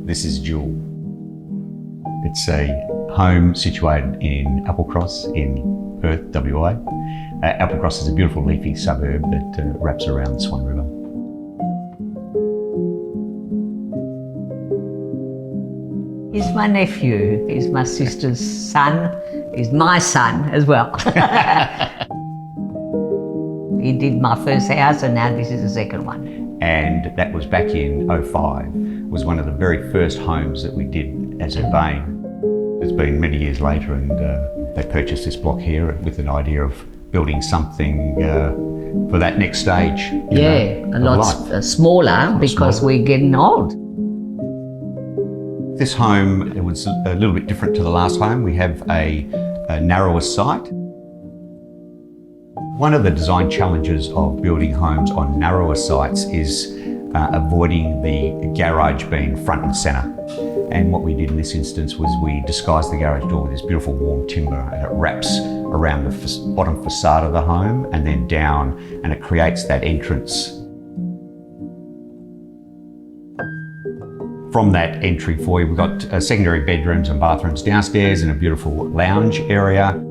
This is Jewel. It's a home situated in Applecross in Perth, WA. Applecross is a beautiful leafy suburb that wraps around the Swan River. He's my nephew, he's my sister's son, he's my son as well. He did my first house and now this is the second one. And that was back in '05. It was one of the very first homes that we did as Urbane. It's been many years later and they purchased this block here with an idea of building something for that next stage. A lot smaller because we're getting old. This home, it was a little bit different to the last home. We have a narrower site. One of the design challenges of building homes on narrower sites is avoiding the garage being front and centre. And what we did in this instance was we disguised the garage door with this beautiful warm timber, and it wraps around the bottom facade of the home and then down, and it creates that entrance. From that entry foyer, we've got secondary bedrooms and bathrooms downstairs and a beautiful lounge area.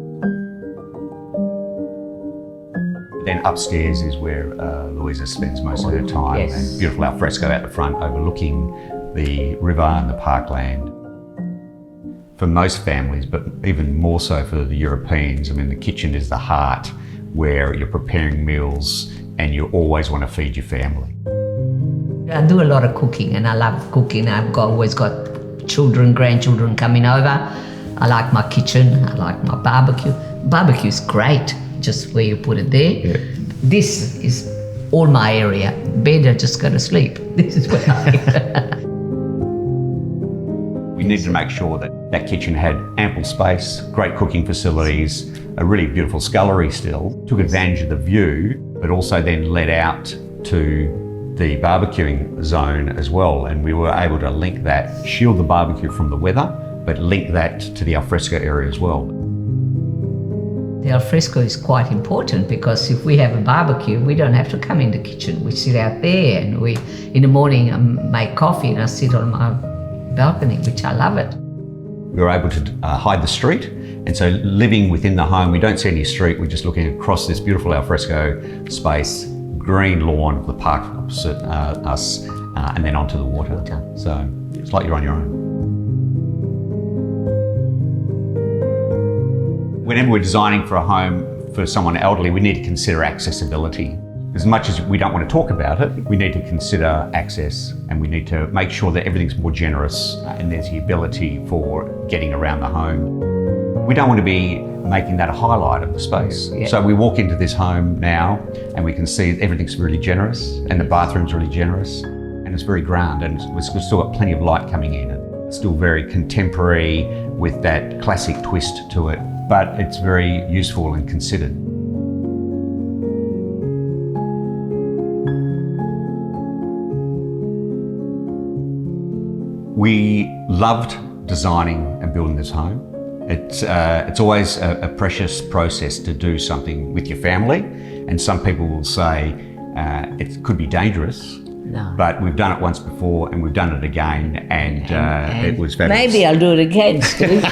Then upstairs is where Louisa spends most of her time, and beautiful alfresco out the front overlooking the river and the parkland. For most families, but even more so for the Europeans, I mean, the kitchen is the heart where you're preparing meals and you always want to feed your family. I do a lot of cooking and I love cooking. Always got children, grandchildren coming over. I like my kitchen, I like my barbecue. Barbecue's great, just where you put it there. Yeah. This is all my area. Bed, I just go to sleep. This is where I We needed to make sure that that kitchen had ample space, great cooking facilities, a really beautiful scullery still, took advantage of the view, but also then led out to the barbecuing zone as well. And we were able to link that, shield the barbecue from the weather, but link that to the alfresco area as well. The alfresco is quite important because if we have a barbecue, we don't have to come in the kitchen. We sit out there and in the morning I make coffee and I sit on my balcony, which I love it. We were able to hide the street, and so living within the home, we don't see any street, we're just looking across this beautiful alfresco space, green lawn, the park opposite us, and then onto the water. So it's like you're on your own. Whenever we're designing for a home for someone elderly, we need to consider accessibility. As much as we don't want to talk about it, we need to consider access, and we need to make sure that everything's more generous and there's the ability for getting around the home. We don't want to be making that a highlight of the space. Yeah. So we walk into this home now and we can see everything's really generous and the bathroom's really generous and it's very grand, and we've still got plenty of light coming in. It's still very contemporary with that classic twist to it, but it's very useful and considered. We loved designing and building this home. It's always a precious process to do something with your family, and some people will say it could be dangerous. No. But we've done it once before and we've done it again, and it was fabulous. Maybe I'll do it again, Steve.